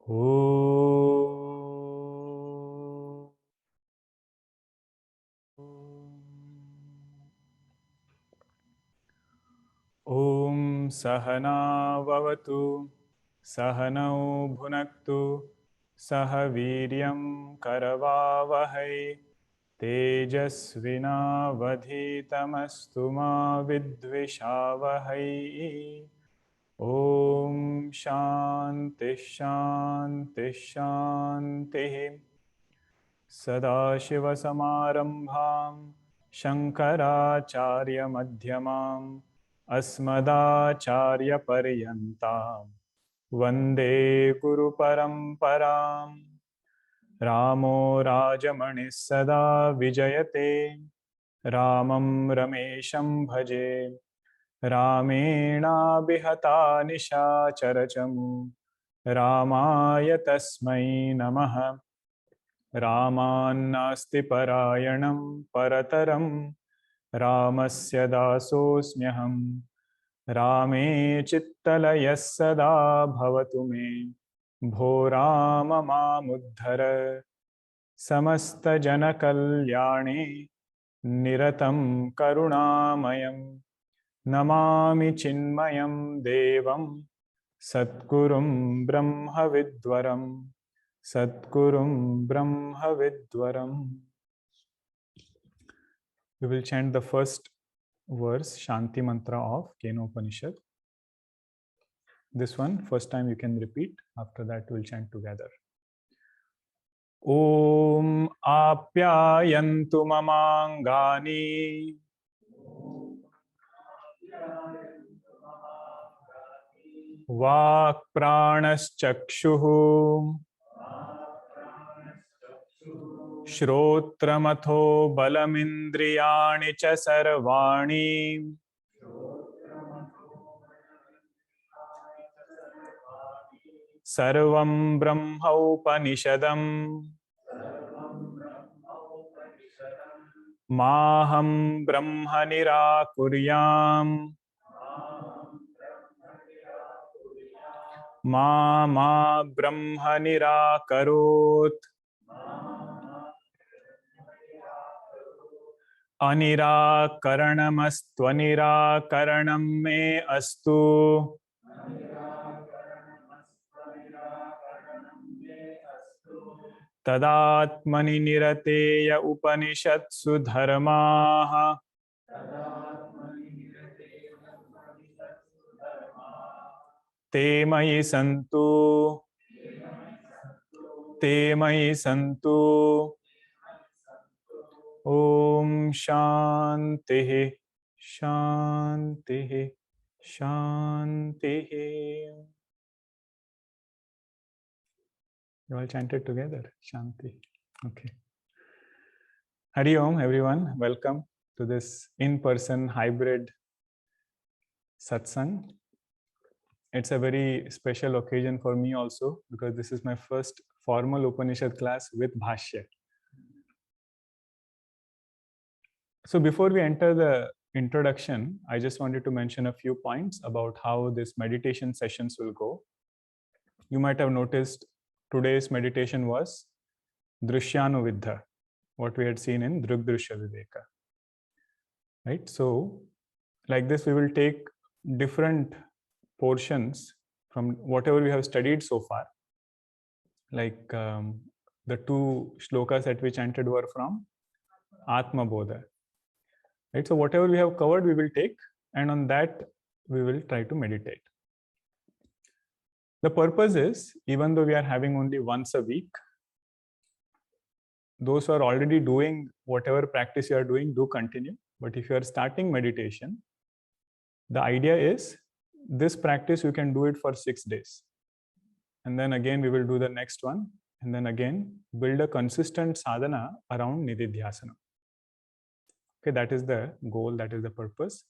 Om Om Sahana Vavatu Sahanau Bhunaktu Sahaviryam Karavavahai Tejasvinavadhitamastu ma vidvishavahai. Om Shanti Shanti Shanti. Sadashivasamarambham Shankaracharya Madhyamam Asmadacharya Paryantam Vande Guru Paramparam. Ramo Rajamani Sada Vijayate Ramam Ramesham Bhaje Ramena Bihata Nisha Charachamu Ramaya Tasmai Namaha. रामान्नास्ति परायणं परतरं रामस्य दासोऽस्म्यहं रामे चित्तलयः सदा भवतु मे भो राम मामुद्धर समस्तजनकल्याणे निरतं करुणामयं नमामि चिन्मयं देवं सद्गुरुं ब्रह्मविद्वरम् Sadgurum Brahma Vidwaram. We will chant the first verse, Shanti Mantra of Kenopanishad. This one, first time you can repeat. After that, we will chant together. Om Apyayantu Mamangani Vak Pranaschakshuhu श्रोत्रमथो बलमिन्द्रियाणि च सर्वाणि सर्वं ब्रह्मोपनिषदम् माहं ब्रह्म निराकुर्याम् मा ब्रह्म निराकरोत् अनिराकरणमस्त्वनिराकरणं मे अस्तु तदात्मनि निरतेय उपनिषत्सु धर्माः ते मयि सन्तु Om Shanti Shanti Shanti. You all chanted together, Shanti. Okay. Hari Om, everyone. Welcome to this in-person hybrid satsang. It's a very special occasion for me also because this is my first formal Upanishad class with Bhashya. So before we enter the introduction, I just wanted to mention a few points about how this meditation sessions will go. You might have noticed today's meditation was Drishyanu what we had seen in Drugdrishya Viveka. Right? So like this, we will take different portions from whatever we have studied so far. Like the two shlokas that we chanted were from Atma Bodha. Right? So whatever we have covered, we will take, and on that we will try to meditate. The purpose is, even though we are having only once a week, those who are already doing whatever practice you are doing, do continue. But if you are starting meditation, the idea is this practice you can do it for 6 days. And then again, we will do the next one. And then again, build a consistent sadhana around Nididhyasana. Okay, that is the goal, that is the purpose.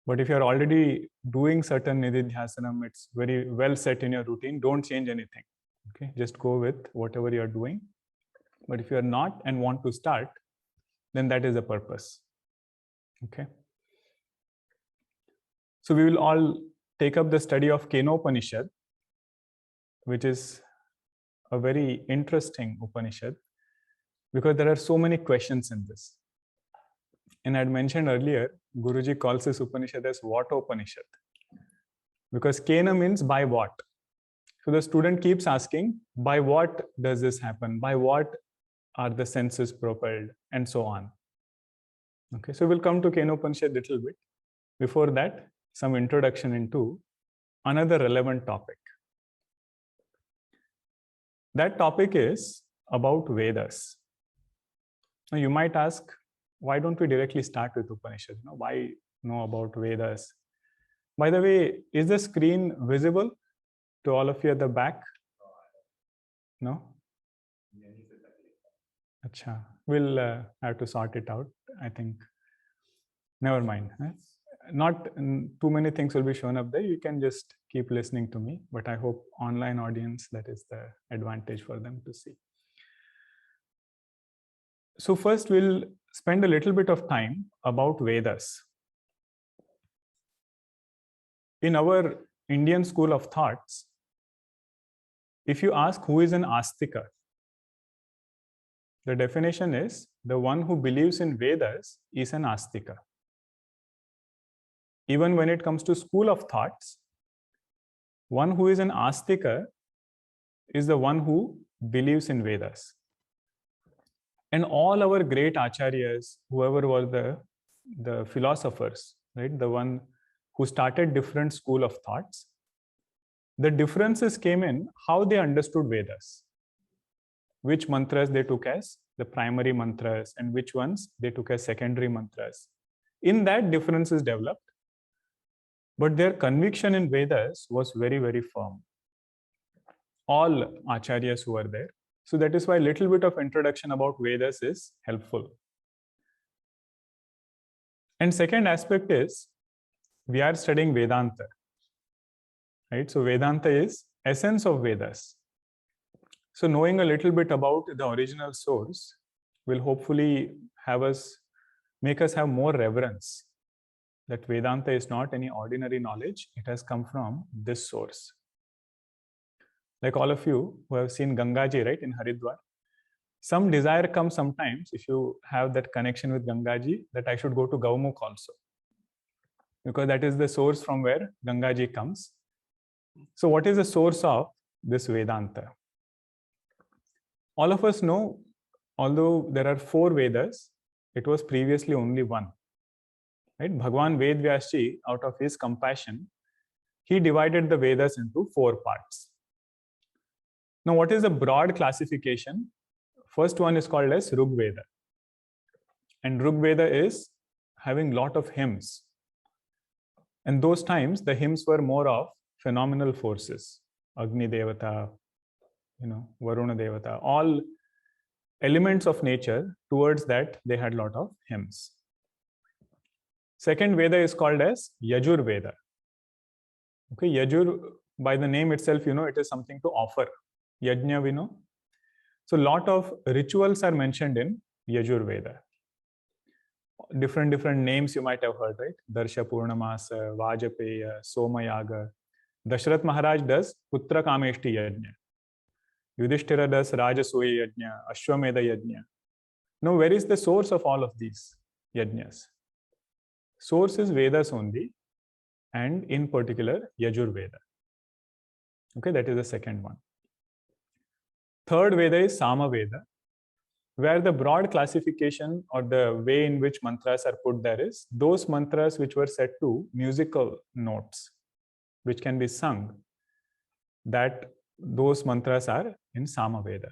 But if you are already doing certain Nididhyasanam, it's very well set in your routine, don't change anything. Okay, just go with whatever you are doing. But if you are not and want to start, then that is the purpose. Okay. So we will all take up the study of Kenopanishad. which is a very interesting Upanishad because there are so many questions in this. And I had mentioned earlier, Guruji calls this Upanishad as what Upanishad? Because Kena means by what. So the student keeps asking, by what does this happen? By what are the senses propelled? And so on. Okay, so we'll come to Kena Upanishad a little bit. Before that, some introduction into another relevant topic. That topic is about Vedas. Now you might ask, why don't we directly start with Upanishad? Why know about Vedas? By the way, is the screen visible to all of you at the back? No? Acha. We'll have to sort it out, I think. Never mind. Not too many things will be shown up there. You can just keep listening to me, but I hope online audience, that is the advantage for them to see. So first we'll spend a little bit of time about Vedas. In our Indian school of thoughts, if you ask who is an Astika, the definition is the one who believes in Vedas is an Astika. Even when it comes to school of thoughts, one who is an Astika is the one who believes in Vedas. And all our great acharyas, whoever were the philosophers, right, the one who started different school of thoughts, the differences came in how they understood Vedas. Which mantras they took as the primary mantras and which ones they took as secondary mantras. In that, differences developed. But their conviction in Vedas was very, very firm. All acharyas who were there. So that is why a little bit of introduction about Vedas is helpful. And second aspect is, we are studying Vedanta. Right? So Vedanta is essence of Vedas. So knowing a little bit about the original source will hopefully make us have more reverence that Vedanta is not any ordinary knowledge. It has come from this source. Like all of you who have seen Gangaji, right, in Haridwar, some desire comes sometimes if you have that connection with Gangaji that I should go to Gaumukh also, because that is the source from where Gangaji comes. So what is the source of this Vedanta? All of us know, although there are 4 Vedas, it was previously only one. Right? Bhagwan Ved Vyasji, out of his compassion, he divided the Vedas into 4 parts. Now, what is the broad classification? First one is called as Rig Veda. And Rig Veda is having lot of hymns. And those times, the hymns were more of phenomenal forces. Agni Devata, Varuna Devata, all elements of nature. Towards that, they had a lot of hymns. Second Veda is called as Yajur Veda. Okay, Yajur, by the name itself, it is something to offer. Yajna, we know. So, lot of rituals are mentioned in Yajur Veda. Different names you might have heard, right? Darsha Purnamasa, Vajapeya, Somayaga. Dashrath Maharaj does Putra Kameshti Yajna. Yudhishthira does Rajasuya Yajna, Ashwamedha Yajna. Now, where is the source of all of these yajnas? Source is Vedas only, and in particular, Yajur Veda. Okay, that is the second one. Third Veda is Sama Veda, where the broad classification or the way in which mantras are put there is those mantras which were set to musical notes, which can be sung, that those mantras are in Sama Veda.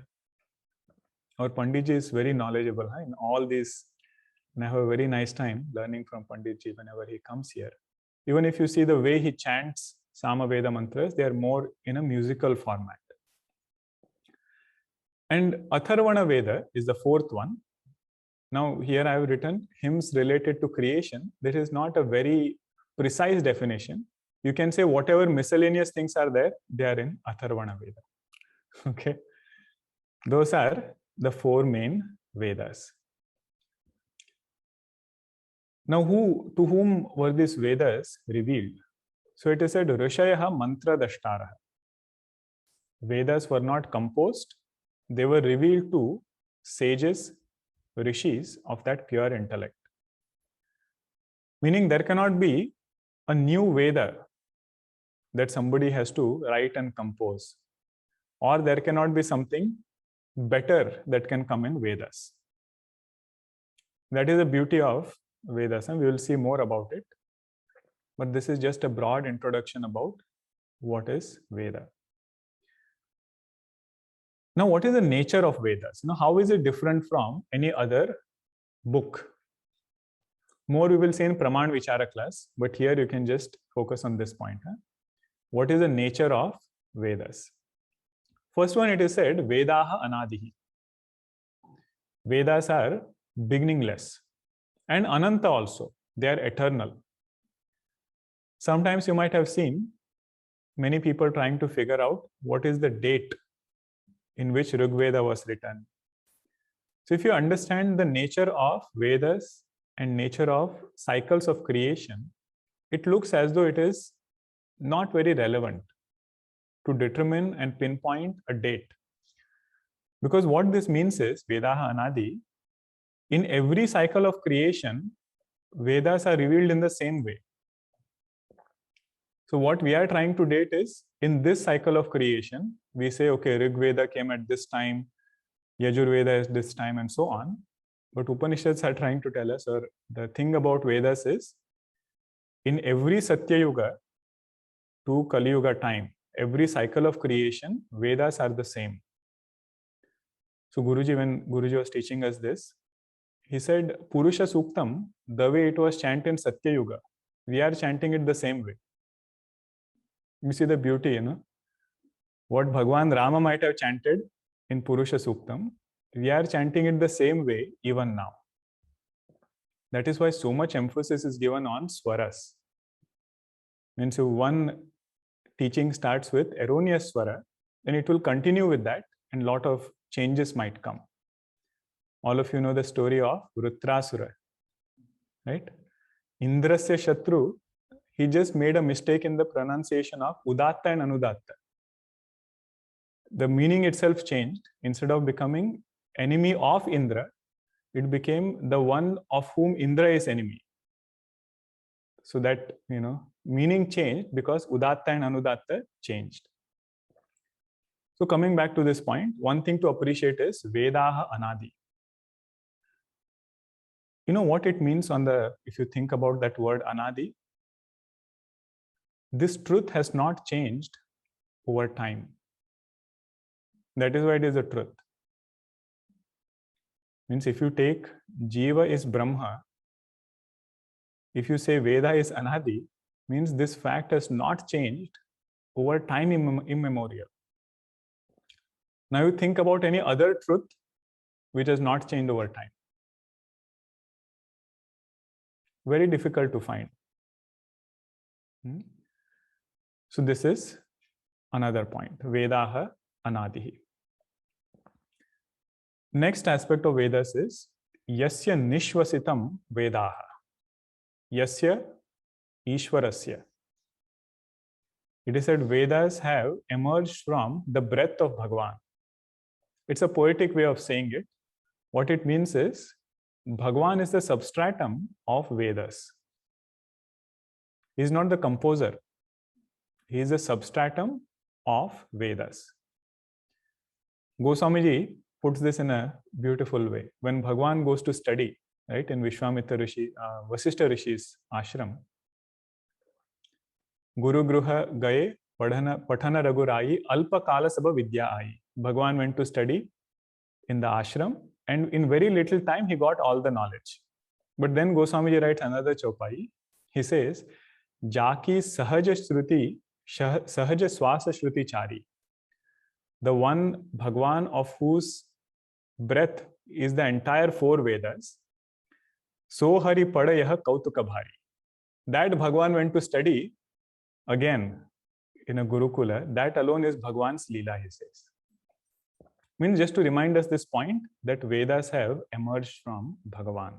Our Panditji is very knowledgeable in all these, and I have a very nice time learning from Panditji whenever he comes here. Even if you see the way he chants Sama Veda mantras, they are more in a musical format. And Atharvana Veda is the fourth one. Now here I have written hymns related to creation. This is not a very precise definition. You can say whatever miscellaneous things are there, they are in Atharvana Veda. Okay. Those are the 4 main Vedas. Now to whom were these Vedas revealed? So it is said Rishayaha Mantra Dashtaraha. Vedas were not composed, they were revealed to sages, rishis of that pure intellect. Meaning there cannot be a new Veda that somebody has to write and compose, or there cannot be something better that can come in Vedas. That is the beauty of Vedas, and we will see more about it. But this is just a broad introduction about what is Veda. Now, what is the nature of Vedas? How is it different from any other book? More we will say in Praman Vichara class, but here you can just focus on this point. What is the nature of Vedas? First one, it is said, Vedaha Anadihi. Vedas are beginningless. And Ananta also, they are eternal. Sometimes you might have seen many people trying to figure out what is the date in which Rig Veda was written. So if you understand the nature of Vedas and nature of cycles of creation, it looks as though it is not very relevant to determine and pinpoint a date. Because what this means is, Vedaha Anadi, in every cycle of creation, Vedas are revealed in the same way. So what we are trying to date is, in this cycle of creation, we say, okay, Rig Veda came at this time, Yajur Veda is this time, and so on. But Upanishads are trying to tell us, or the thing about Vedas is, in every Satya Yuga to Kali Yuga time, every cycle of creation, Vedas are the same. So Guruji, when Guruji was teaching us this, he said, Purusha Suktam, the way it was chanted in Satya Yuga, we are chanting it the same way. You see the beauty, what Bhagwan Rama might have chanted in Purusha Suktam, we are chanting it the same way even now. That is why so much emphasis is given on swaras. Means if one teaching starts with erroneous swara, then it will continue with that and a lot of changes might come. All of you know the story of Vrutrasura, right? Indrasya Shatru, he just made a mistake in the pronunciation of Udatta and Anudatta. The meaning itself changed. Instead of becoming enemy of Indra, it became the one of whom Indra is enemy. So that, meaning changed because Udatta and Anudatta changed. So coming back to this point, one thing to appreciate is Vedaha Anadi. You know what it means if you think about that word Anadi? This truth has not changed over time. That is why it is a truth. Means if you take Jiva is Brahma, if you say Veda is Anadi, means this fact has not changed over time immemorial. Now you think about any other truth which has not changed over time. Very difficult to find. So this is another point. Vedaha Anadihi. Next aspect of Vedas is Yasya Nishvasitam Vedaha. Yasya Ishwarasya. It is said Vedas have emerged from the breath of Bhagwan. It's a poetic way of saying it. What it means is Bhagwan is the substratum of Vedas. He is not the composer. He is the substratum of Vedas. Goswamiji puts this in a beautiful way. When Bhagwan goes to study, right, in Vishwamitra Rishi, Vasishtha Rishi's ashram, Guru Gruha Gaye Patana Ragurayi Alpa Kala Sabha Vidya Ayi. Bhagwan went to study in the ashram, and in very little time he got all the knowledge. But then Goswamiji writes another chopai. He says, Jaki Sahaja Shruti, Sahaja Swasa Shruti Chari. The one Bhagwan of whose breath is the entire four Vedas, So Hari Padayaha Kautuka Bhari. That Bhagwan went to study again in a Gurukula. That alone is Bhagwan's Leela, he says. Means just to remind us this point that Vedas have emerged from Bhagavan.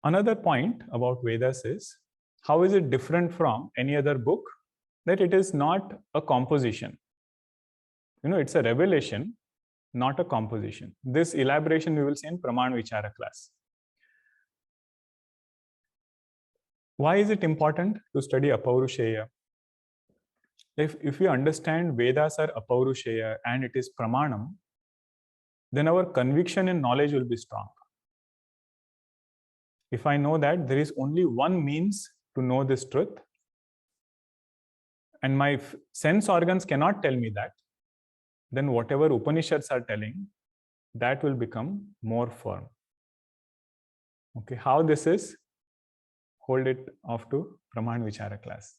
Another point about Vedas is, how is it different from any other book? That it is not a composition. It's a revelation, not a composition. This elaboration we will see in Praman Vichara class. Why is it important to study Apaurusheya? If we understand Vedas are Apaurusheya and it is Pramanam, then our conviction and knowledge will be strong. If I know that there is only one means to know this truth, and my sense organs cannot tell me that, then whatever Upanishads are telling, that will become more firm. Okay, how this is? Hold it off to Praman Vichara class.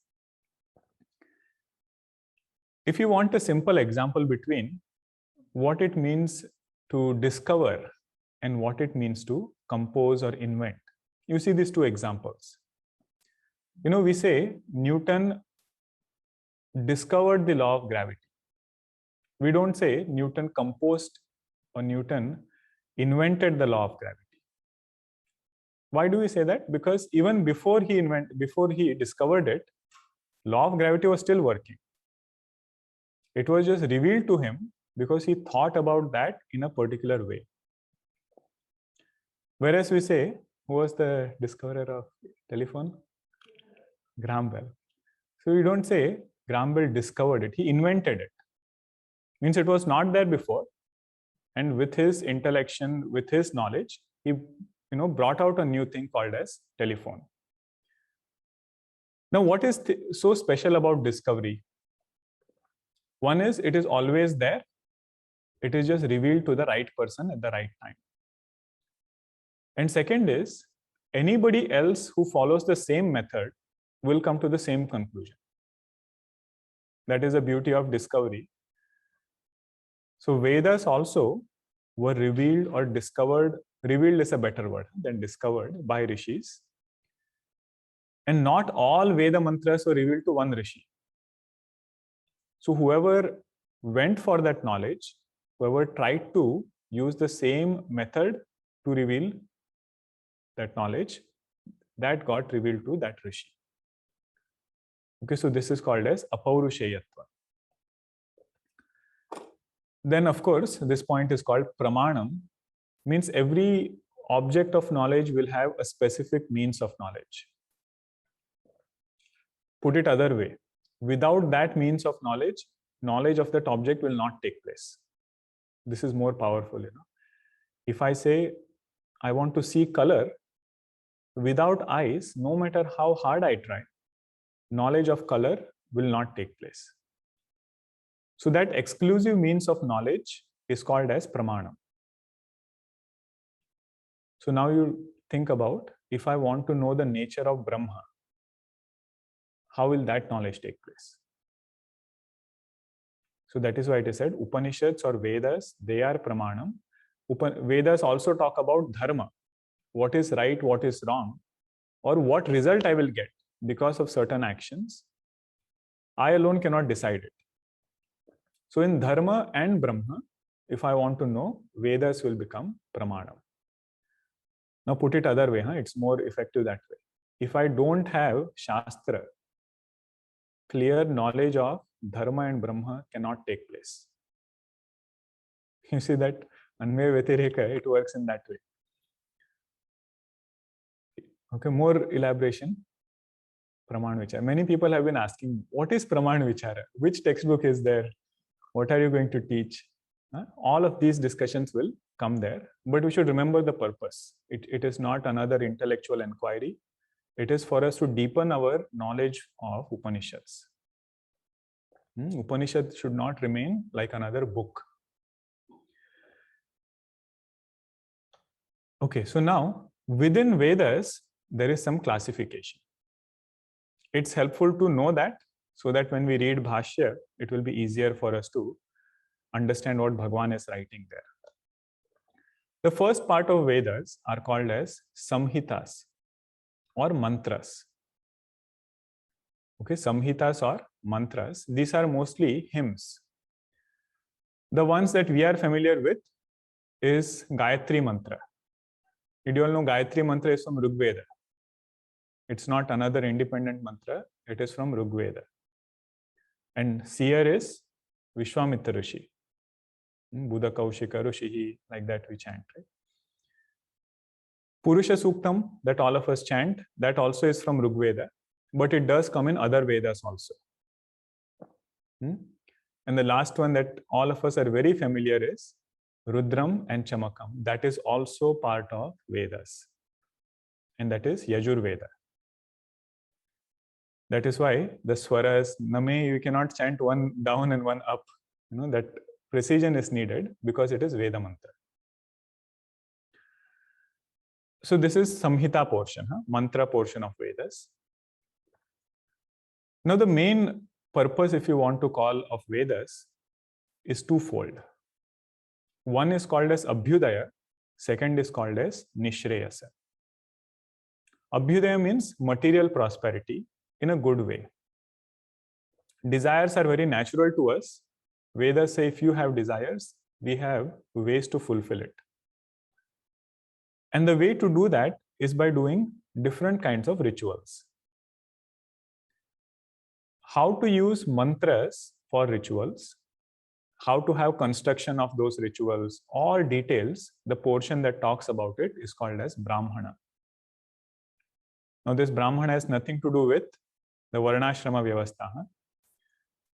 If you want a simple example between what it means to discover and what it means to compose or invent, you see these two examples. We say Newton discovered the law of gravity. We don't say Newton composed or Newton invented the law of gravity. Why do we say that? Because even before he discovered it, law of gravity was still working. It was just revealed to him because he thought about that in a particular way. Whereas we say, who was the discoverer of telephone? Graham Bell. So we don't say Graham Bell discovered it, he invented it. Means it was not there before, and with his intellection, with his knowledge, he brought out a new thing called as telephone. Now, what is so special about discovery? One is, it is always there. It is just revealed to the right person at the right time. And second is, anybody else who follows the same method will come to the same conclusion. That is the beauty of discovery. So Vedas also were revealed or discovered, revealed is a better word than discovered, by rishis. And not all Veda mantras were revealed to one rishi. So whoever went for that knowledge, whoever tried to use the same method to reveal that knowledge, that got revealed to that rishi. Okay, so this is called as Apaurusheyatva. Then, of course, this point is called Pramanam, means every object of knowledge will have a specific means of knowledge. Put it other way, without that means of knowledge, knowledge of that object will not take place. This is more powerful. If I say, I want to see color, without eyes, no matter how hard I try, knowledge of color will not take place. So that exclusive means of knowledge is called as Pramanam. So now you think about, if I want to know the nature of Brahma, how will that knowledge take place? So that is why it is said Upanishads or Vedas, they are Pramanam. Vedas also talk about dharma, what is right, what is wrong, or what result I will get because of certain actions. I alone cannot decide it. So in dharma and Brahma, if I want to know, Vedas will become Pramanam. Now put it other way, it's more effective that way. If I don't have Shastra, clear knowledge of dharma and Brahma cannot take place. You see that Anmaya Vyatireka, it works in that way. Okay, more elaboration. Praman Vichara. Many people have been asking, what is Praman Vichara? Which textbook is there? What are you going to teach? All of these discussions will come there, but we should remember the purpose. It is not another intellectual inquiry. It is for us to deepen our knowledge of Upanishads. Upanishad should not remain like another book. Okay, so now within Vedas, there is some classification. It's helpful to know that, so that when we read Bhashya, it will be easier for us to understand what Bhagwan is writing there. The first part of Vedas are called as Samhitas or mantras. Okay, Samhitas or mantras, these are mostly hymns. The ones that we are familiar with is Gayatri Mantra. Did you all know Gayatri mantra is from Rigveda? It's not another independent mantra. It is from Rigveda. And seer is Vishwamitra Rishi. Buddha Kaushika Rishi, like that we chant, right? Purusha Suktam, that all of us chant, that also is from Rigveda, but it does come in other Vedas also. And the last one that all of us are very familiar is Rudram and Chamakam. That is also part of Vedas. And that is Yajurveda. That is why the swaras, Name, you cannot chant one down and one up. That precision is needed because it is Veda mantra. So this is Samhita portion, mantra portion of Vedas. Now the main purpose, if you want to call, of Vedas is twofold. One is called as Abhyudaya, second is called as Nishreyasa. Abhyudaya means material prosperity in a good way. Desires are very natural to us. Vedas say if you have desires, we have ways to fulfill it. And the way to do that is by doing different kinds of rituals. How to use mantras for rituals, how to have construction of those rituals, all details, the portion that talks about it is called as Brahmana. Now this Brahmana has nothing to do with the Varnashrama Vyavastha.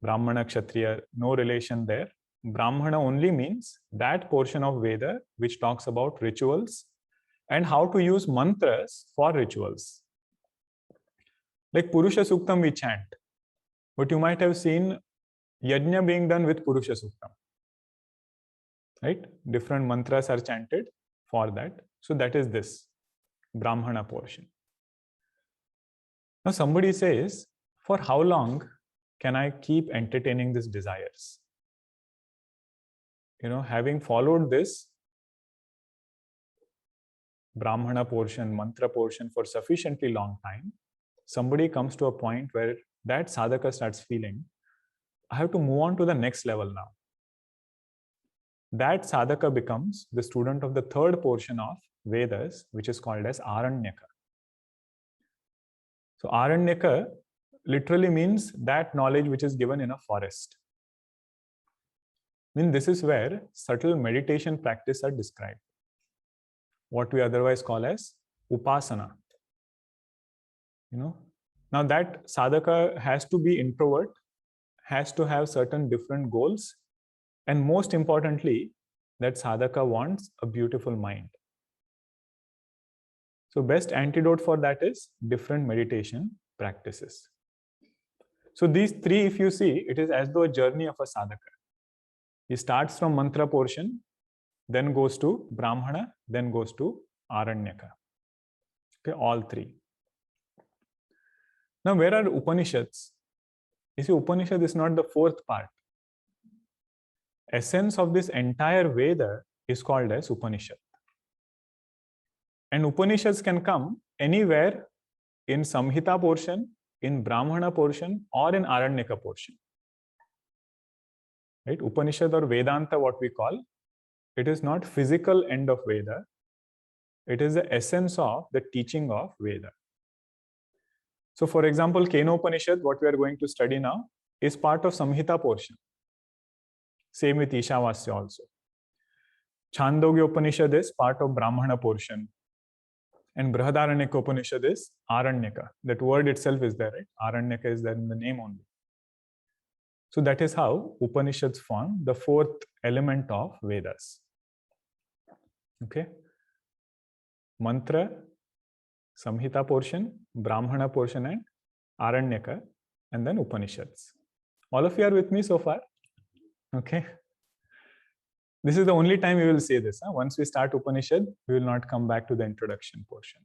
Brahmana, Kshatriya, no relation there. Brahmana only means that portion of Veda which talks about rituals and how to use mantras for rituals. Like Purusha Suktam we chant, but you might have seen Yajna being done with Purusha Suktam. Right? Different mantras are chanted for that. So that is this Brahmana portion. Now somebody says, for how long can I keep entertaining these desires? Having followed this Brahmana portion, mantra portion for sufficiently long time, somebody comes to a point where that sadhaka starts feeling, I have to move on to the next level now. That sadhaka becomes the student of the third portion of Vedas, which is called as Aranyaka. So Aranyaka literally means that knowledge which is given in a forest. This is where subtle meditation practice are described. What we otherwise call as upasana. Now that sadhaka has to be introvert, has to have certain different goals, and most importantly, that sadhaka wants a beautiful mind. So best antidote for that is different meditation practices. So these three, if you see, it is as though a journey of a sadhaka. He starts from mantra portion, then goes to Brahmana, then goes to Aranyaka. Okay, all three. Now, where are Upanishads? You see, Upanishad is not the fourth part. Essence of this entire Veda is called as Upanishad. And Upanishads can come anywhere in Samhita portion, in Brahmana portion, or in Aranyaka portion. Right? Upanishad or Vedanta, what we call, it is not physical end of Veda. It is the essence of the teaching of Veda. So for example, Kenopanishad, what we are going to study now, is part of Samhita portion. Same with Ishavasya also. Chandogya Upanishad is part of Brahmana portion. And Brihadaranyaka Upanishad is Aranyaka. That word itself is there, right? Aranyaka is there in the name only. So that is how Upanishads form the fourth element of Vedas. Okay? Mantra, Samhita portion, Brahmana portion, and Aranyaka, and then Upanishads. All of you are with me so far? Okay? This is the only time we will say this. Once we start Upanishad, we will not come back to the introduction portion.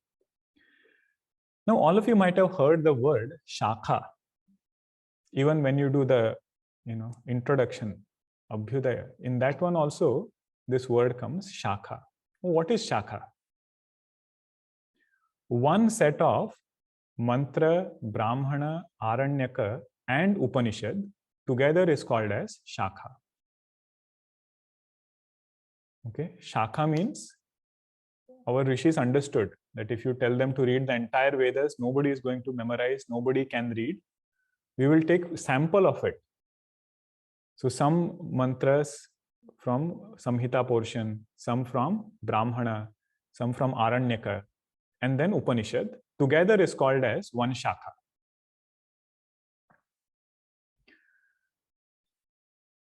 Now, all of you might have heard the word Shakha. Even when you do the introduction, Abhyudaya, in that one also, this word comes Shakha. What is Shakha? One set of Mantra, Brahmana, Aranyaka, and Upanishad together is called as Shakha. Okay, Shakha means our rishis understood that if you tell them to read the entire Vedas, nobody is going to memorize, nobody can read. We will take sample of it. So some mantras from Samhita portion, some from Brahmana, some from Aranyaka, and then Upanishad together is called as one shaka.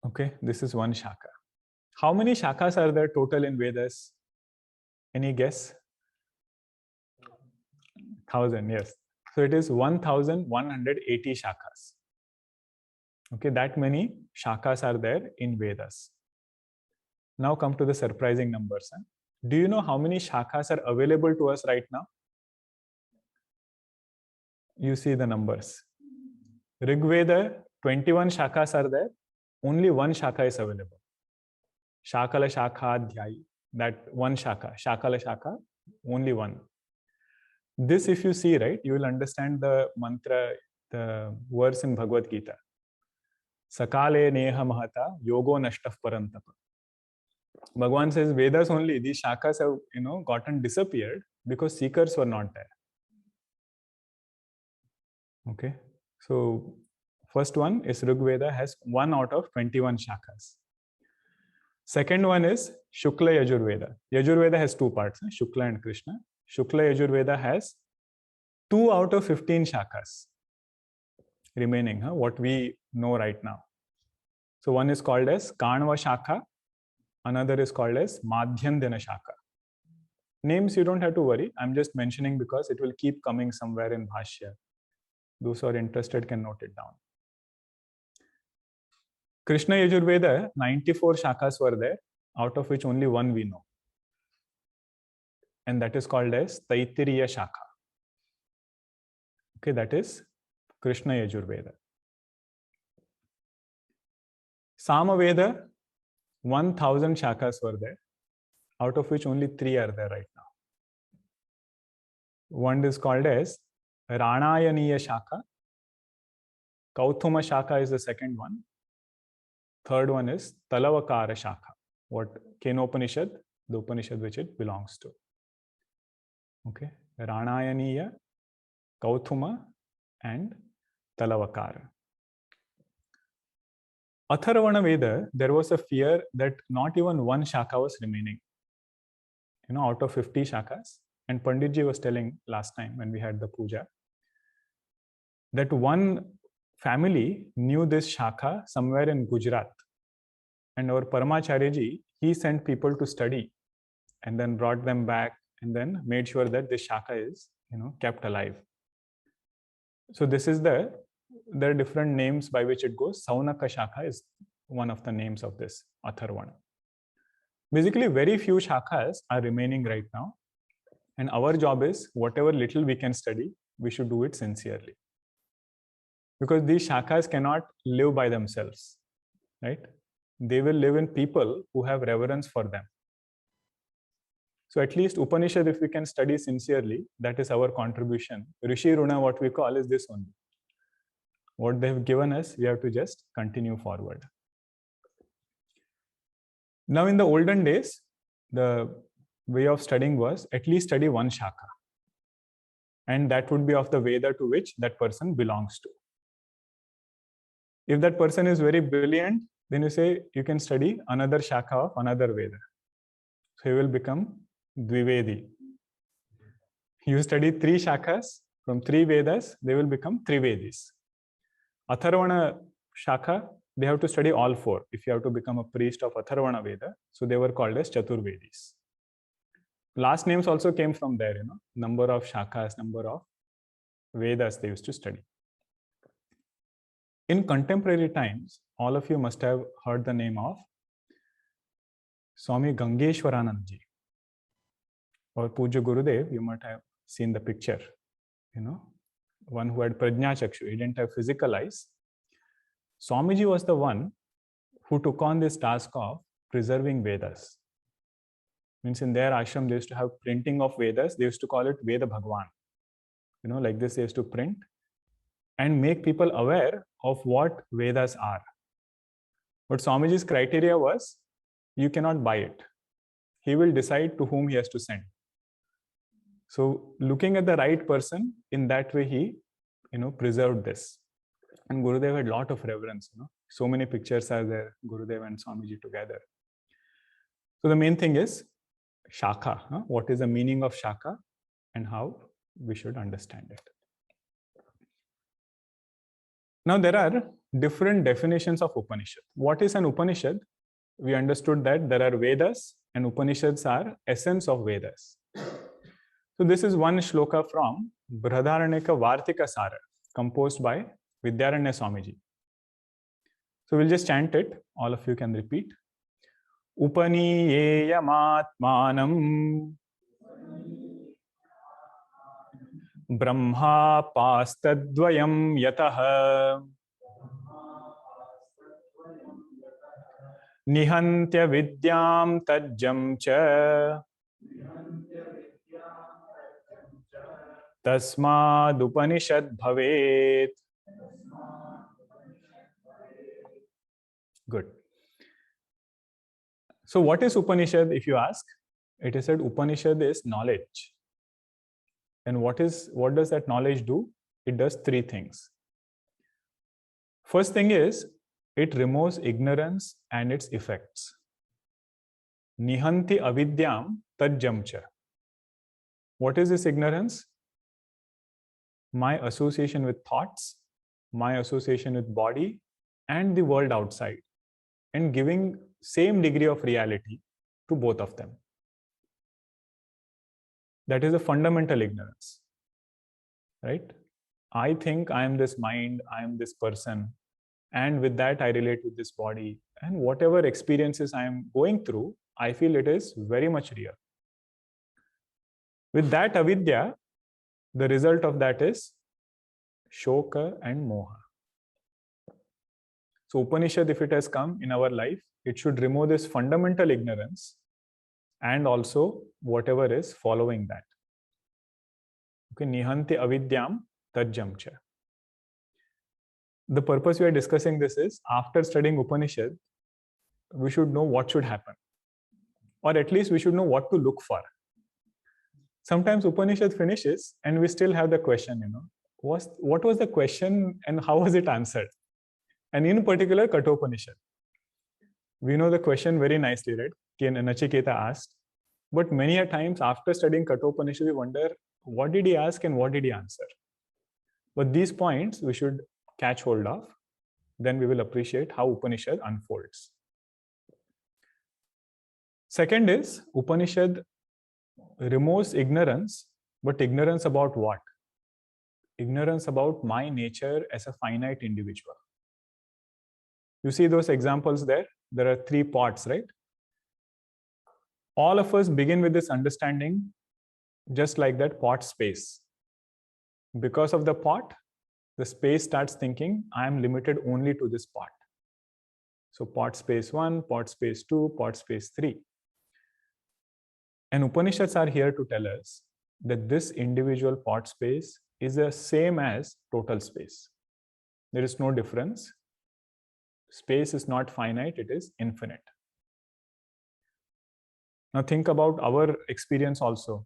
Okay, this is one shaka. How many shakas are there total in Vedas? Any guess? 1,000, yes. So it is 1,180 shakas. Okay, that many shakas are there in Vedas. Now come to the surprising numbers. Do you know how many shakas are available to us right now? You see the numbers. Rig Veda, 21 shakas are there. Only one shaka is available. Shakala Shakha Adhyayi. That one shaka. Shakala Shaka, only one. This, if you see, right, you will understand the mantra, the verse in Bhagavad Gita. Sakale neha mahata yogo nashtaf parantapa. Bhagavan says Vedas only, these shakas have gotten disappeared because seekers were not there. Okay, so first one is Rig Veda, has 1 out of 21 shakas. Second one is Shukla Yajurveda. Yajurveda has 2 parts, Shukla and Krishna. Shukla Yajurveda has 2 out of 15 shakas remaining, what we know right now. So one is called as Kanva Shaka, another is called as Madhyandana Shaka. Names you don't have to worry, I'm just mentioning because it will keep coming somewhere in Bhashya. Those who are interested can note it down. Krishna Yajurveda, 94 shakas were there, out of which only 1 we know. And that is called as Taittiriya Shaka. Okay, that is Krishna Yajurveda. Samaveda, 1,000 shakas were there, out of which only 3 are there right now. One is called as Ranayaniya Shaka. Kauthuma Shaka is the second one. Third one is Talavakara Shaka, what Kenopanishad, the Upanishad which it belongs to. Okay, Ranayaniya, Kauthuma, and Talavakara. Atharvana Veda, there was a fear that not even 1 shaka was remaining, out of 50 shakas. And Panditji was telling last time when we had the puja that one family knew this shaka somewhere in Gujarat. And our Paramacharyaji, he sent people to study and then brought them back and then made sure that this shaka is, kept alive. So this is there are different names by which it goes. Saunaka Shaka is one of the names of this Atharvana. Basically, very few shakas are remaining right now. And our job is, whatever little we can study, we should do it sincerely. Because these shakas cannot live by themselves, right? They will live in people who have reverence for them. So at least Upanishad, if we can study sincerely, that is our contribution. Rishi Runa, what we call, is this only. What they have given us, we have to just continue forward. Now in the olden days, the way of studying was at least study 1 shaka. And that would be of the Veda to which that person belongs to. If that person is very brilliant, then you say you can study another shaka of another Veda. So he will become Dvivedi. You study 3 shakas from 3 Vedas, they will become Trivedis. Atharvana Shaka, they have to study all 4 if you have to become a priest of Atharvana Veda. So they were called as Chaturvedis. Last names also came from there, number of shakas, number of Vedas they used to study. In contemporary times, all of you must have heard the name of Swami Gangeshwaranandji or Puja Gurudev. You might have seen the picture, one who had Prajna Chakshu. He didn't have physical eyes. Swamiji was the one who took on this task of preserving Vedas. Means in their ashram, they used to have printing of Vedas. They used to call it Veda Bhagwan. Like this, they used to print and make people aware of what Vedas are. But Swamiji's criteria was, you cannot buy it. He will decide to whom he has to send. So looking at the right person, in that way he, preserved this. And Gurudev had a lot of reverence. So many pictures are there, Gurudev and Swamiji together. So the main thing is Shaka. What is the meaning of Shaka and how we should understand it. Now there are different definitions of Upanishad. What is an Upanishad? We understood that there are Vedas and Upanishads are essence of Vedas. So this is one shloka from Brihadaranyaka Vartika Sara, composed by Vidyaranya Swamiji. So we'll just chant it. All of you can repeat. Upaniyeyam Brahma pastadvayam yataha Nihantya vidyam tajjam cha Tasmad Upanishad bhavet. Good. So what is Upanishad, if you ask? It is said Upanishad is knowledge. And what does that knowledge do? It does three things. First thing is, it removes ignorance and its effects. Nihanti avidyam tajjamcha. What is this ignorance? My association with thoughts, my association with body, and the world outside, and giving same degree of reality to both of them. That is a fundamental ignorance, right? I think I am this mind, I am this person, and with that I relate with this body, and whatever experiences I am going through, I feel it is very much real. With that avidya, the result of that is shoka and moha. So Upanishad, if it has come in our life, it should remove this fundamental ignorance and also whatever is following that. Okay, nihanti avidyam tajjamcha. The purpose we are discussing this is, after studying Upanishad, we should know what should happen. Or at least we should know what to look for. Sometimes Upanishad finishes and we still have the question, what was the question and how was it answered? And in particular, Kathopanishad. We know the question very nicely, right? Nachiketa asked. But many a times after studying Kathopanishad, we wonder, what did he ask and what did he answer? But these points we should catch hold of. Then we will appreciate how Upanishad unfolds. Second is, Upanishad removes ignorance, but ignorance about what? Ignorance about my nature as a finite individual. You see those examples there? There are three pots, right? All of us begin with this understanding, just like that pot space. Because of the pot, the space starts thinking, I am limited only to this pot. So pot space 1, pot space 2, pot space 3. And Upanishads are here to tell us that this individual pot space is the same as total space. There is no difference. Space is not finite, it is infinite. Now think about our experience also.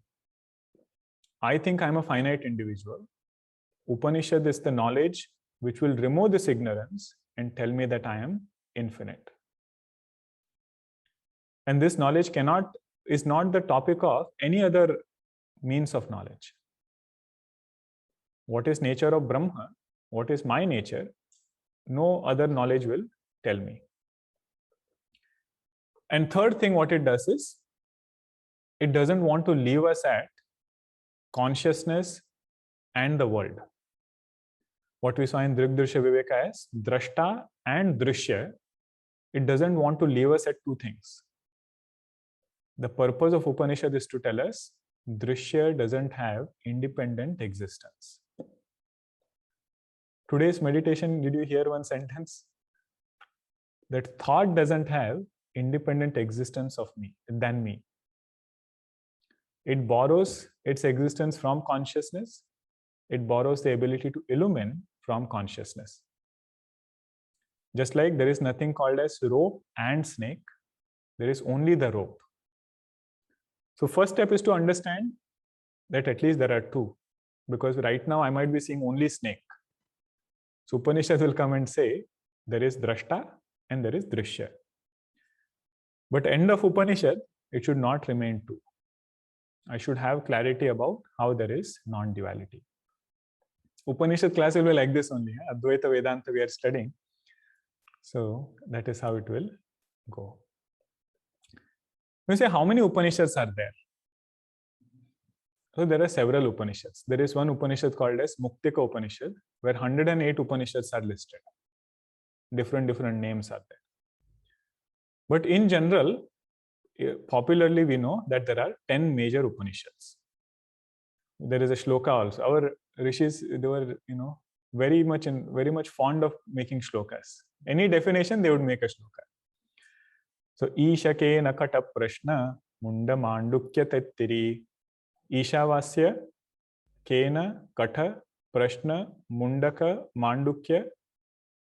I think I'm a finite individual. Upanishad is the knowledge which will remove this ignorance and tell me that I am infinite. And this knowledge is not the topic of any other means of knowledge. What is nature of Brahma? What is my nature? No other knowledge will tell me. And third thing what it does is, it doesn't want to leave us at consciousness and the world. What we saw in Drigdrishya Viveka as Drashta and Drishya, it doesn't want to leave us at two things. The purpose of Upanishad is to tell us Drishya doesn't have independent existence. Today's meditation, did you hear one sentence? That thought doesn't have independent existence of me, than me. It borrows its existence from consciousness. It borrows the ability to illumine from consciousness. Just like there is nothing called as rope and snake, there is only the rope. So first step is to understand that at least there are two, because right now I might be seeing only snake. So Upanishad will come and say there is drashta and there is drishya. But end of Upanishad, it should not remain two. I should have clarity about how there is non-duality. Upanishad class will be like this only. Advaita Vedanta we are studying. So that is how it will go. You say, how many Upanishads are there? So there are several Upanishads. There is one Upanishad called as Muktika Upanishad, where 108 Upanishads are listed. Different names are there. But in general, popularly we know that there are 10 major Upanishads. There is a shloka also. Our rishis, they were, very much fond of making shlokas. Any definition, they would make a shloka. So, Ishake nakata prashna munda mandukya tattiri. Ishavasya kena katha prashna mundaka mandukya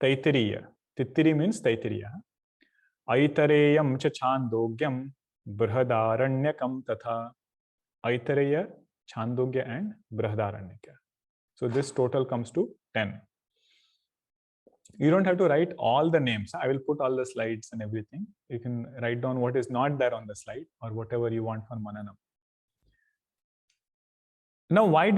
taitiriya. Tittiri means taitiriya. Aitareyam cha chandogyam brihadaranyakam tatha. Aitareya, Chandogya and Brihadaranyaka. So this total comes to 10. You don't have to write all the names. I will put all the slides and everything. You can write down what is not there on the slide or whatever you want for Mananam. Now, why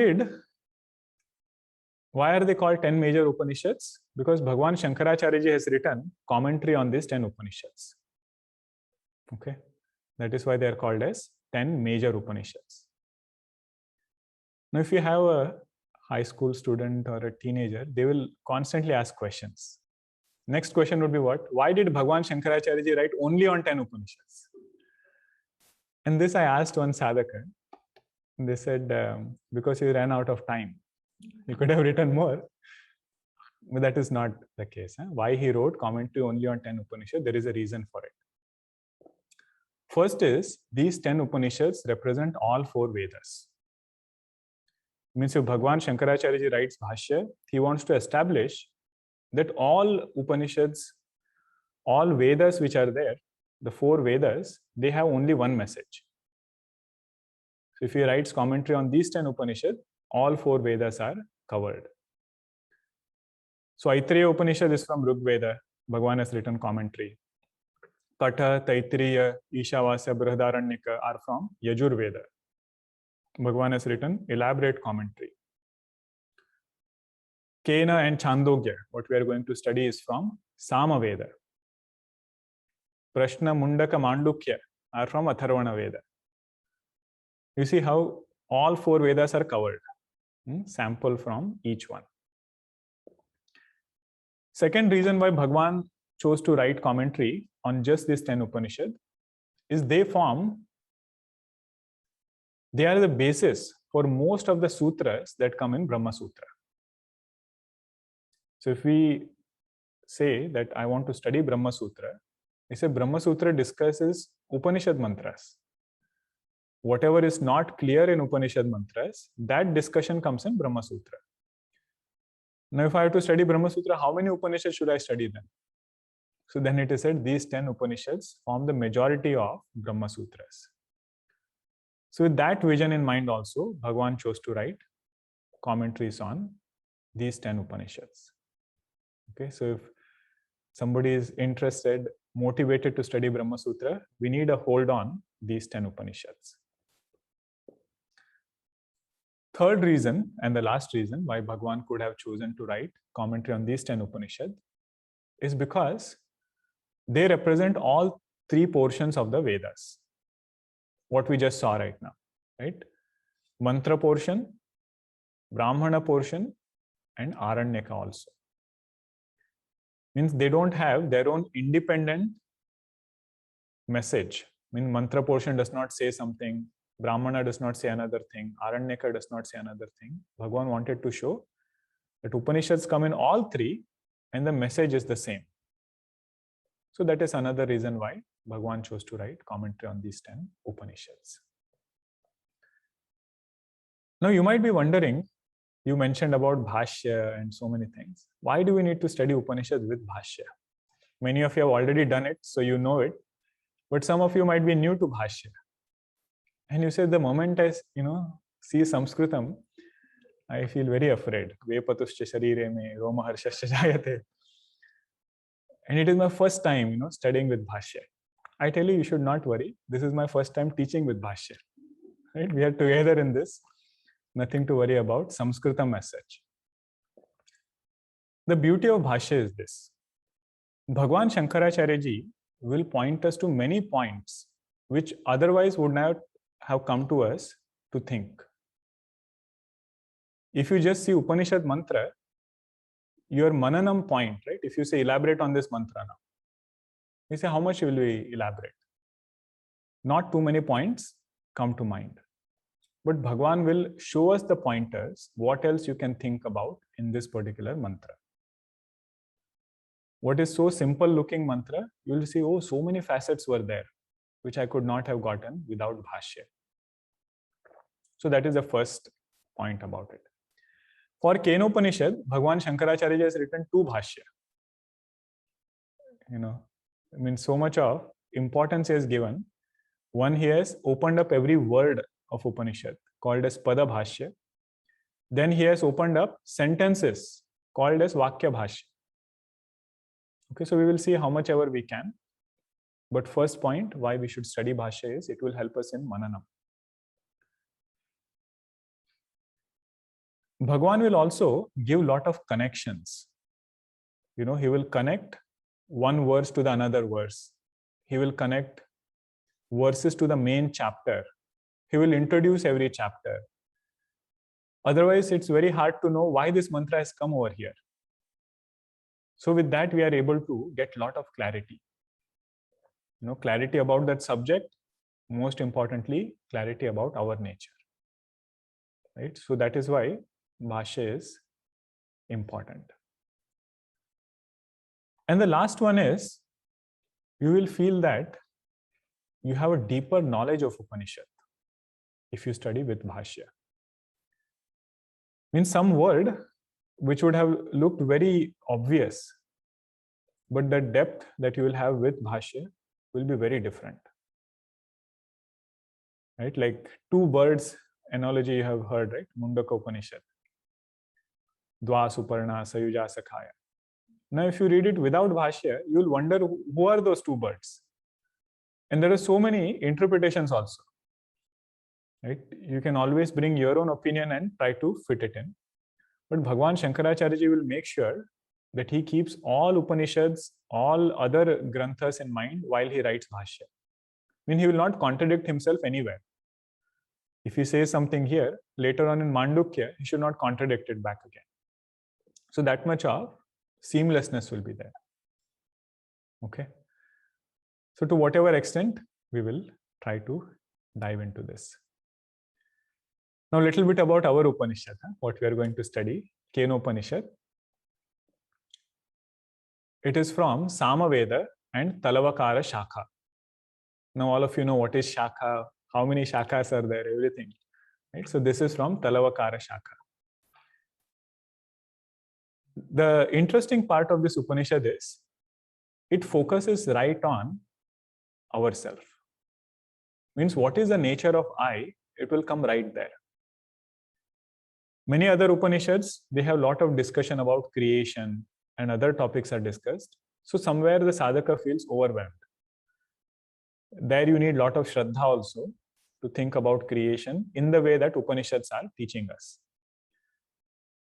are they called 10 major Upanishads? Because Bhagwan Shankaracharya ji has written commentary on these 10 Upanishads. Okay, that is why they are called as 10 major Upanishads. Now, if you have a high school student or a teenager, they will constantly ask questions. Next question would be what? Why did Bhagwan Shankaracharya ji write only on 10 Upanishads? And this I asked one sadhaka. They said, because he ran out of time. He could have written more. But that is not the case. Why he wrote commentary only on 10 Upanishads? There is a reason for it. First is, these 10 Upanishads represent all 4 Vedas. Means if Bhagwan Shankaracharya ji writes Bhashya, he wants to establish that all Upanishads, all Vedas which are there, the 4 Vedas, they have only one message. So if he writes commentary on these 10 Upanishads, all 4 Vedas are covered. So Aitareya Upanishad is from Rig Veda. Bhagwan has written commentary. Katha, Taittiriya, Ishavasya, Brihadaranyaka are from Yajur Veda. Bhagwan has written elaborate commentary. Kena and Chandogya, what we are going to study, is from Sama Veda. Prashna, Mundaka, Mandukya are from Atharvana Veda. You see how all 4 Vedas are covered. Sample from each one. Second reason why Bhagwan chose to write commentary on just these 10 Upanishads is they are the basis for most of the sutras that come in Brahma Sutra. So if we say that I want to study Brahma Sutra, we say Brahma Sutra discusses Upanishad mantras. Whatever is not clear in Upanishad mantras, that discussion comes in Brahma Sutra. Now, if I have to study Brahma Sutra, how many Upanishads should I study then? So then it is said these 10 Upanishads form the majority of Brahma Sutras. So with that vision in mind also, Bhagwan chose to write commentaries on these 10 Upanishads. Okay, so if somebody is interested, motivated to study Brahma Sutra, we need a hold on these 10 Upanishads. Third reason, and the last reason why Bhagwan could have chosen to write commentary on these 10 Upanishads is because they represent all 3 portions of the Vedas. What we just saw right now, right? Mantra portion, Brahmana portion, and Aranyaka also. Means they don't have their own independent message. I mean, Mantra portion does not say something, Brahmana does not say another thing, Aranyaka does not say another thing. Bhagwan wanted to show that Upanishads come in all 3 and the message is the same. So that is another reason why Bhagwan chose to write commentary on these 10 Upanishads. Now you might be wondering, you mentioned about Bhashya and so many things. Why do we need to study Upanishads with Bhashya? Many of you have already done it, so you know it. But some of you might be new to Bhashya. And you say the moment I see Sanskritam, I feel very afraid. Vepatuscha sharire me romaharshasya jayate. And it is my first time, studying with Bhashya. I tell you, you should not worry. This is my first time teaching with Bhashya. Right? We are together in this. Nothing to worry about. Sanskritam as such. The beauty of Bhashya is this. Bhagwan Shankaracharya ji will point us to many points which otherwise would not have come to us to think. If you just see Upanishad mantra, your mananam point, right? If you say elaborate on this mantra now, you say how much will we elaborate? Not too many points come to mind. But Bhagwan will show us the pointers, what else you can think about in this particular mantra. What is so simple looking mantra, you will see, oh, so many facets were there, which I could not have gotten without Bhashya. So that is the first point about it. For Kenopanishad, Bhagwan Shankaracharya has written 2 Bhashya. So much of importance he has given. One, he has opened up every word of Upanishad, called as Pada Bhashya. Then he has opened up sentences, called as Vakya Bhashya. Okay, so we will see how much ever we can. But first point, why we should study Bhashya is, it will help us in Mananam. Bhagwan will also give lot of connections. He will connect one verse to the another verse. He will connect verses to the main chapter. He will introduce every chapter. Otherwise, it's very hard to know why this mantra has come over here. So with that, we are able to get a lot of clarity. Clarity about that subject, most importantly, clarity about our nature. Right? So that is why Bhashya is important. And the last one is, you will feel that you have a deeper knowledge of Upanishad if you study with Bhashya. Means some word which would have looked very obvious, but the depth that you will have with Bhashya will be very different. Right? Like 2 birds analogy you have heard, right? Mundaka Upanishad. Dva Suparna Sayuja Sakhaya. Now, if you read it without Bhashya, you will wonder who are those 2 birds. And there are so many interpretations also. Right? You can always bring your own opinion and try to fit it in. But Bhagwan Shankaracharya ji will make sure that he keeps all Upanishads, all other granthas in mind while he writes Bhashya. He will not contradict himself anywhere. If he says something here, later on in Mandukya, he should not contradict it back again. So that much of seamlessness will be there. Okay. So to whatever extent, we will try to dive into this. Now a little bit about our Upanishad, what we are going to study, Kenopanishad. It is from Samaveda and Talavakara Shakha. Now all of you know what is Shakha, how many Shakhas are there, everything. Right? So this is from Talavakara Shakha. The interesting part of this Upanishad is, it focuses right on ourself. Means what is the nature of I, it will come right there. Many other Upanishads, they have a lot of discussion about creation and other topics are discussed. So somewhere the sadhaka feels overwhelmed. There you need a lot of Shraddha also to think about creation in the way that Upanishads are teaching us.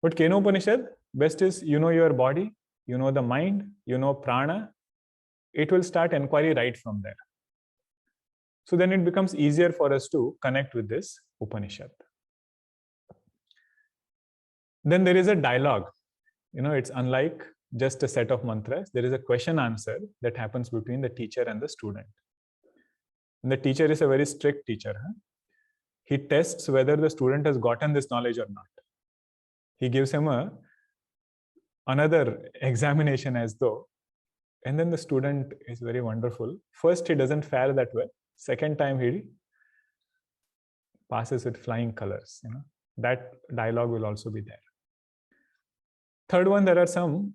But Kenopanishad, best is your body, the mind, prana. It will start inquiry right from there. So then it becomes easier for us to connect with this Upanishad. Then there is a dialogue. It's unlike just a set of mantras. There is a question answer that happens between the teacher and the student. And the teacher is a very strict teacher. He tests whether the student has gotten this knowledge or not. He gives him another examination as though, and then the student is very wonderful. First, he doesn't fare that well. Second time, he passes with flying colors. That dialogue will also be there. Third one, there are some,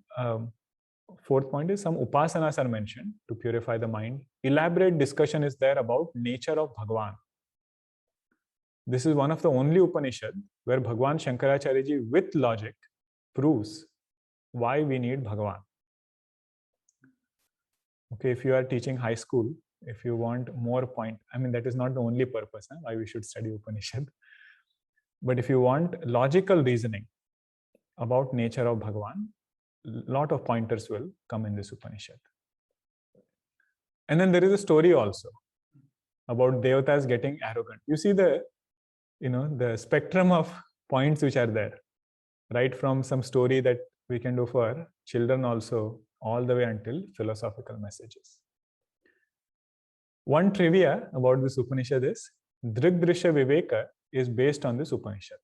fourth point is some upasanas are mentioned to purify the mind. Elaborate discussion is there about nature of Bhagwan. This is one of the only Upanishad where Bhagwan Shankaracharya ji with logic proves why we need Bhagwan. Okay, if you are teaching high school, if you want more point, I mean, that is not the only purpose why we should study Upanishad. But if you want logical reasoning about nature of Bhagwan, lot of pointers will come in this Upanishad. And then there is a story also about Devatas getting arrogant. You see the spectrum of points which are there, right from some story that we can do for children also, all the way until philosophical messages. One trivia about this Upanishad is Drigdrishya Viveka is based on this Upanishad.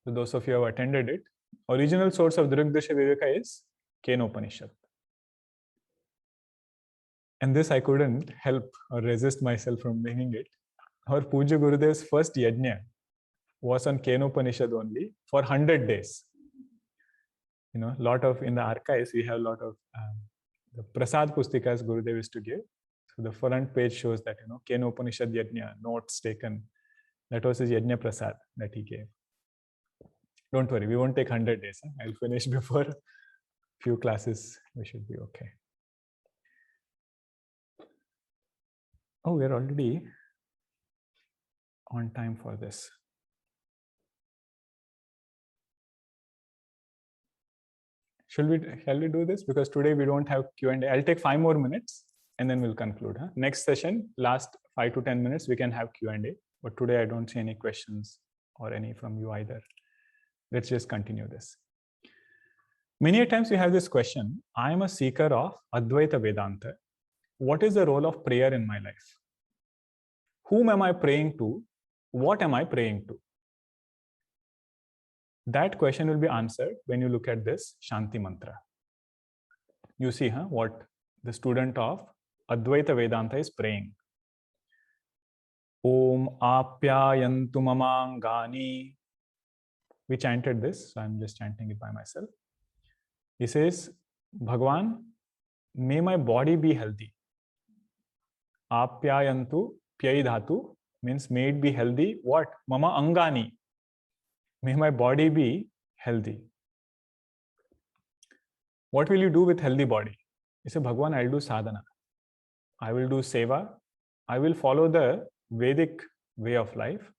So those of you who have attended it, original source of Drigdrishya Viveka is Kena Upanishad. And this I couldn't help or resist myself from bringing it. Our Puja Gurudev's first yajna was on Kena Upanishad only for 100 days. Lot of, in the archives, we have a lot of the Prasad Pustikas Gurudev used to give. So the front page shows that, Kena Upanishad yajna, notes taken. That was his yajna prasad that he gave. Don't worry, we won't take 100 days. I'll finish before few classes. We should be okay. Oh, we're already on time for this. Shall we do this? Because today we don't have Q&A. I'll take 5 more minutes and then we'll conclude. Next session, last 5 to 10 minutes, we can have Q&A. But today I don't see any questions or any from you either. Let's just continue this. Many times we have this question, I am a seeker of Advaita Vedanta. What is the role of prayer in my life? Whom am I praying to? What am I praying to? That question will be answered when you look at this Shanti Mantra. You see what the student of Advaita Vedanta is praying. Om Apyayantu Mamangani. We chanted this, so I'm just chanting it by myself. He says, Bhagwan, may my body be healthy. Apyayantu, pyai dhatu, means may it be healthy. What? Mama Angani. May my body be healthy. What will you do with healthy body? He said, Bhagwan, I'll do sadhana. I will do seva. I will follow the Vedic way of life.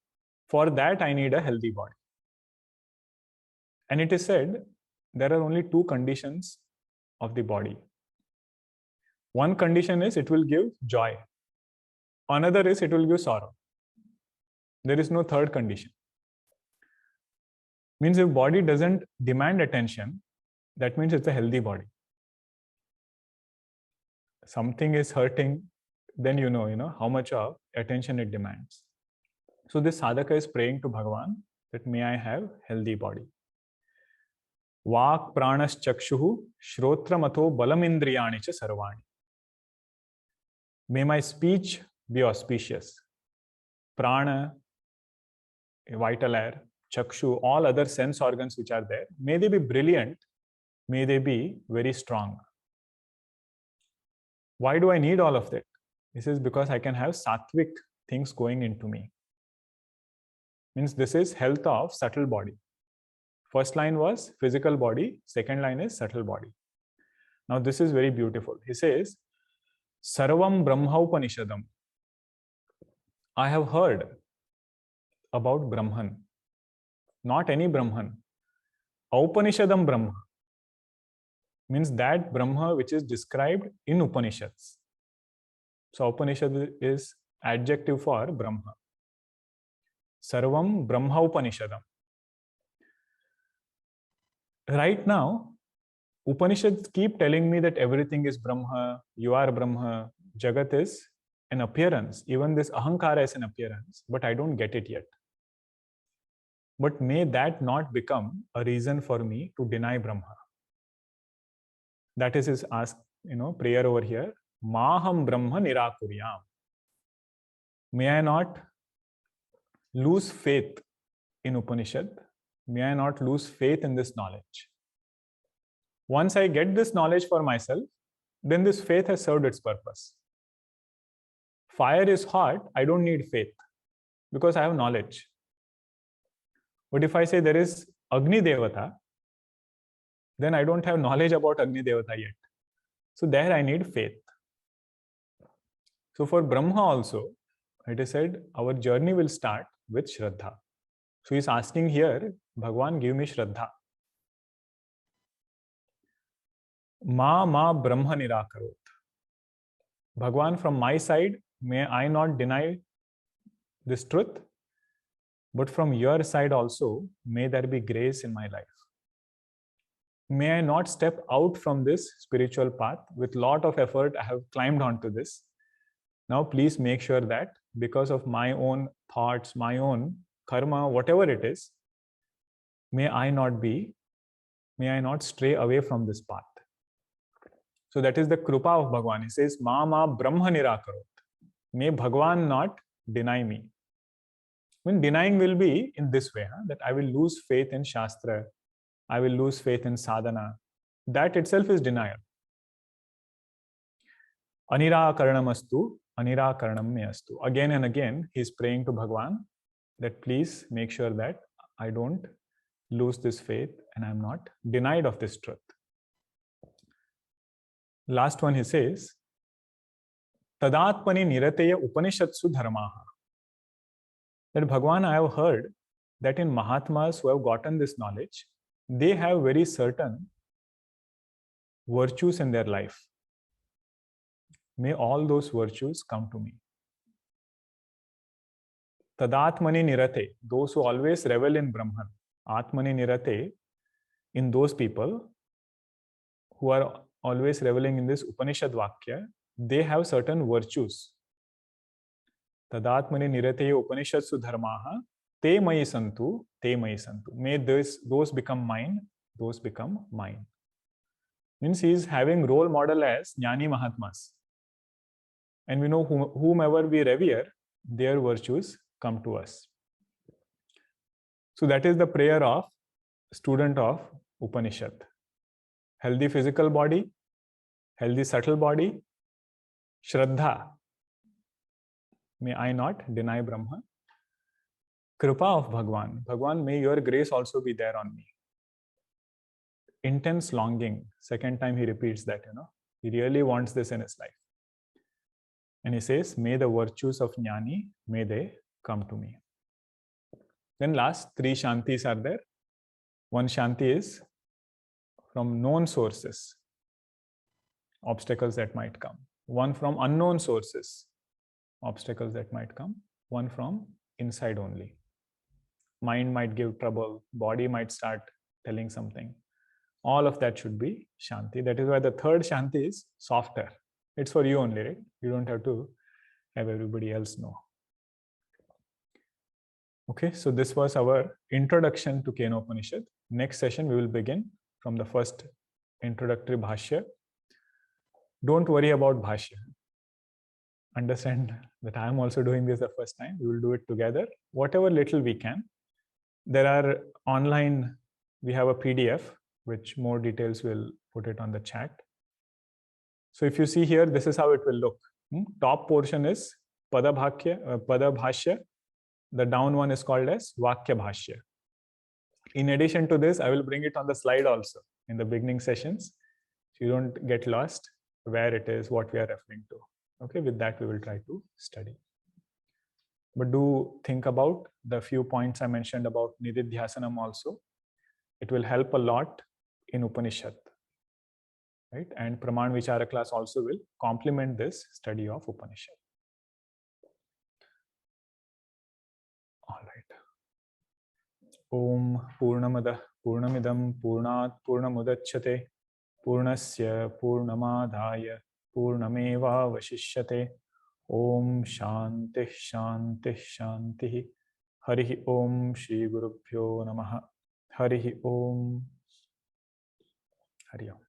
For that, I need a healthy body. And it is said, there are only 2 conditions of the body. One condition is it will give joy. Another is it will give sorrow. There is no third condition. Means if body doesn't demand attention, that means it's a healthy body. Something is hurting, then you know how much of attention it demands. So this sadhaka is praying to Bhagavan that may I have healthy body. Vak pranas chakshuhu shrotramato balamindriyani cha sarvani. May my speech be auspicious. Prana, vital air, chakshu, all other sense organs which are there, may they be brilliant, may they be very strong. Why do I need all of that? This is because I can have sattvic things going into me. Means this is health of subtle body. First line was physical body, second line is subtle body. Now this is very beautiful. He says, Sarvam Brahma Upanishadam. I have heard about Brahman. Not any Brahman. Upanishadam Brahma. Means that Brahma which is described in Upanishads. So Upanishad is adjective for Brahma. Sarvam Brahma Upanishadam. Right now, Upanishads keep telling me that everything is Brahma, you are Brahma, Jagat is an appearance. Even this Ahankara is an appearance, but I don't get it yet. But may that not become a reason for me to deny Brahma. That is his ask, prayer over here. Maham Brahma Nirakuryam. May I not lose faith in Upanishad. May I not lose faith in this knowledge. Once I get this knowledge for myself, then this faith has served its purpose. Fire is hot, I don't need faith. because I have knowledge. But if I say there is Agni Devata, then I don't have knowledge about Agni Devata yet. So there I need faith. So for Brahma also, it is said our journey will start with Shraddha. So he's asking here, Bhagwan, give me Shraddha. Ma Brahma Nirakarot. Bhagwan, from my side, may I not deny this truth, but from your side also, may there be grace in my life. May I not step out from this spiritual path. With lot of effort, I have climbed onto this. Now, please make sure that because of my own thoughts, my own karma, whatever it is, may I not stray away from this path. So that is the krupa of Bhagwan. He says, Ma Brahma Nirakarot. May Bhagwan not deny me. When denying will be in this way, that I will lose faith in Shastra, I will lose faith in sadhana. That itself is denial. Anirakarnamastu, anirakarnam me astu. Again and again, he is praying to Bhagwan that please make sure that I don't lose this faith and I'm not denied of this truth. Last one he says, Tadatmani nirateya upanishatsu dharmaha. That Bhagwan, I have heard that in Mahatmas who have gotten this knowledge, they have very certain virtues in their life. May all those virtues come to me. Tadatmani nirate, those who always revel in Brahman. Atmani nirate, in those people who are always reveling in this Upanishad Vakya, they have certain virtues. Tadatmani nirate Upanishadsu dharmaha, te mayi santu, te mayi santu. May those become mine, those become mine. Means he is having role model as Jnani Mahatmas. And we know whomever we revere, their virtues come to us. So that is the prayer of student of Upanishad. Healthy physical body, healthy subtle body, Shraddha. May I not deny Brahma. Kripa of Bhagwan. Bhagwan, may your grace also be there on me. Intense longing. Second time he repeats that, He really wants this in his life. And he says, may the virtues of Jnani, may they come to me. Then last 3 Shantis are there. One Shanti is from known sources, obstacles that might come. One from unknown sources, obstacles that might come. One from inside only. Mind might give trouble, body might start telling something. All of that should be Shanti. That is why the third Shanti is softer. It's for you only, right? You don't have to have everybody else know. Okay, so this was our introduction to Kenopanishad. Next session, we will begin from the first introductory Bhashya. Don't worry about Bhashya. Understand that I am also doing this the first time. We will do it together, whatever little we can. There are online, we have a PDF, which more details will put it on the chat. So if you see here, this is how it will look. Top portion is Pada Bhashya. The down one is called as Vakya Bhashya. In addition to this, I will bring it on the slide also in the beginning sessions, so you don't get lost where it is, what we are referring to. Okay, with that we will try to study. But do think about the few points I mentioned about Nididhyasanam also. It will help a lot in Upanishad. Right? And Praman Vichara class also will complement this study of Upanishad. All right. Om Purnamada Purnamidam Purnat Purnamudachyate Purnasya Purnamadhaya Purnameva Vashishyate. Om Shanti Shanti Shanti. Harihi Om Shri Gurubhyo Namaha. Harihi Om. Hari Om.